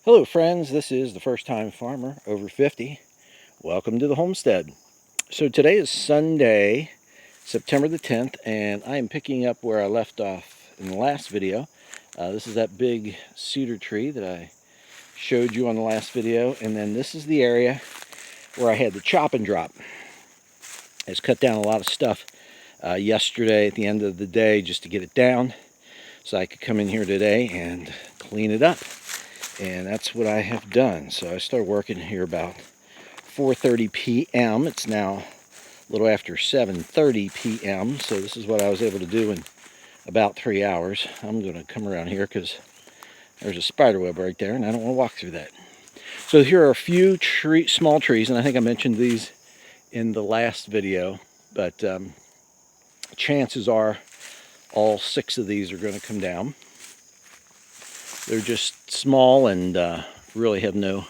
Hello friends, this is the First Time Farmer over 50. Welcome to the homestead. So today is Sunday, September the 10th, and I am picking up where I left off in the last video. This is that big cedar tree that I showed you on the last video, and then this is the area where I had the chop and drop. I just cut down a lot of stuff yesterday at the end of the day just to get it down so I could come in here today and clean it up. And that's what I have done. So I started working here about 4:30 p.m. It's now a little after 7:30 p.m. So this is what I was able to do in about 3 hours. I'm going to come around here because there's a spider web right there and I don't want to walk through that. So here are a few small trees, and I think I mentioned these in the last video, but chances are all 6 of these are going to come down. They're just small and really have no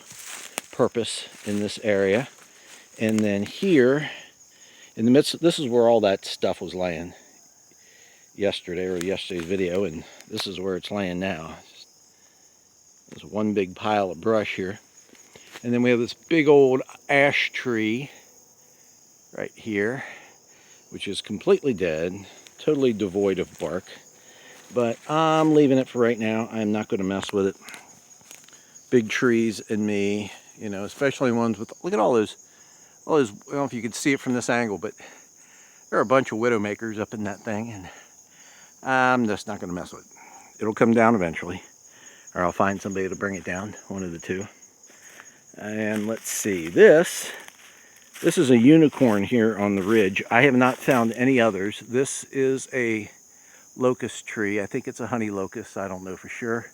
purpose in this area. And then here in the midst, this is where all that stuff was laying yesterday, or yesterday's video, and this is where it's laying now. There's one big pile of brush here. And then we have this big old ash tree right here, which is completely dead, totally devoid of bark. But I'm leaving it for right now. I'm not going to mess with it. Big trees and me, you know, especially ones with, look at all those, I don't know if you can see it from this angle, but there are a bunch of widowmakers up in that thing, and I'm just not going to mess with it. It'll come down eventually, or I'll find somebody to bring it down, one of the two. And let's see, this is a unicorn here on the ridge. I have not found any others. This is a locust tree. I think it's a honey locust. I don't know for sure,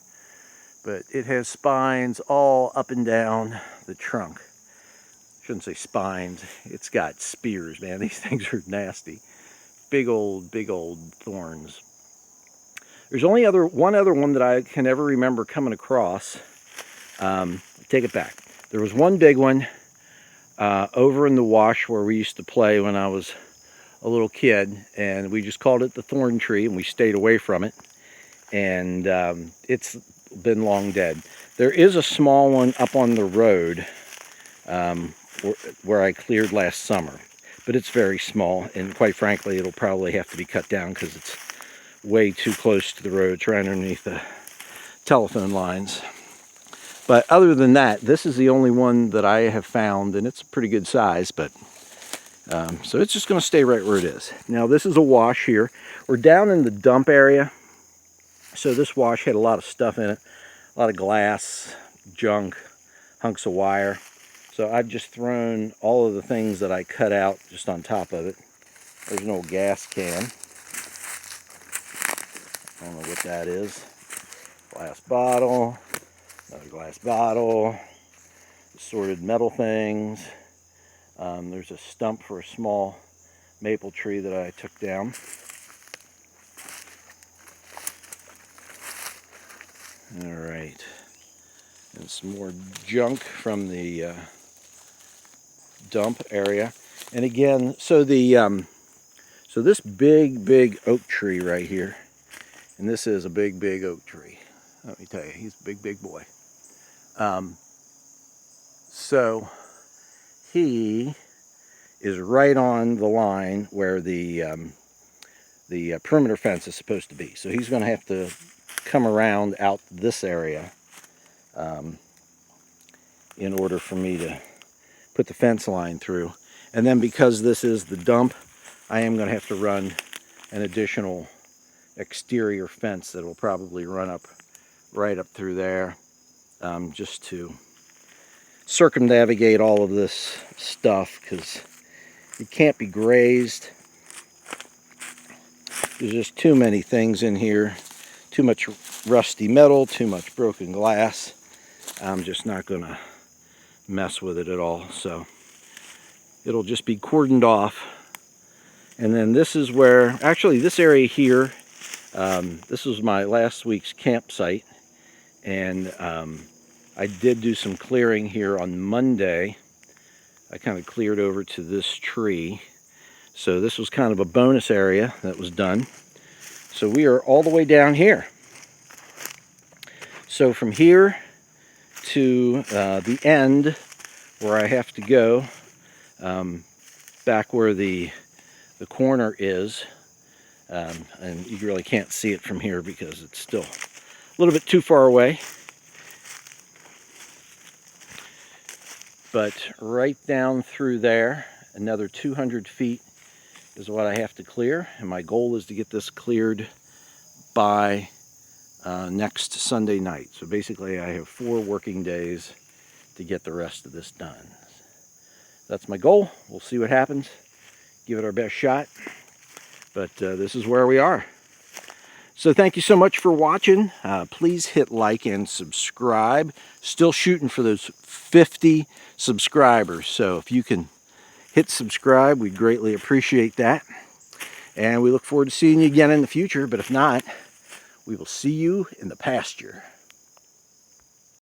but it has spines all up and down the trunk. Shouldn't say spines. It's got spears, man. These things are nasty. Big old thorns. There's only one other one that I can ever remember coming across. Take it back. There was one big one over in the wash where we used to play when I was a little kid, and we just called it the thorn tree, and we stayed away from it, and it's been long dead. There is a small one up on the road where I cleared last summer, but it's very small, and quite frankly it'll probably have to be cut down because it's way too close to the road. It's right underneath the telephone lines. But other than that, this is the only one that I have found, and it's a pretty good size, but so it's just going to stay right where it is. Now this is a wash here. We're down in the dump area. So this wash had a lot of stuff in it. A lot of glass, junk, hunks of wire. So I've just thrown all of the things that I cut out just on top of it. There's an old gas can. I don't know what that is. Glass bottle. Another glass bottle. Assorted metal things. There's a stump for a small maple tree that I took down. Alright. And some more junk from the dump area. And again, so the so this big oak tree right here, and this is a big oak tree. Let me tell you, he's a big boy. So he is right on the line where the perimeter fence is supposed to be. So he's going to have to come around out this area in order for me to put the fence line through. And then because this is the dump, I am going to have to run an additional exterior fence that will probably run up right up through there, just to circumnavigate all of this stuff, because it can't be grazed. There's just too many things in here, too much rusty metal, too much broken glass. I'm just not going to mess with it at all, so it'll just be cordoned off. And then this is where, actually this area here, this was my last week's campsite, and I did do some clearing here on Monday. I kind of cleared over to this tree, so this was kind of a bonus area that was done. So we are all the way down here. So from here to the end where I have to go, back where the corner is. And you really can't see it from here because it's still a little bit too far away. But right down through there, another 200 feet is what I have to clear. And my goal is to get this cleared by next Sunday night. So basically I have 4 working days to get the rest of this done. That's my goal. We'll see what happens. Give it our best shot. But this is where we are. So thank you so much for watching. Please hit like and subscribe. Still shooting for those 50 subscribers. So if you can hit subscribe, we'd greatly appreciate that. And we look forward to seeing you again in the future. But if not, we will see you in the pasture.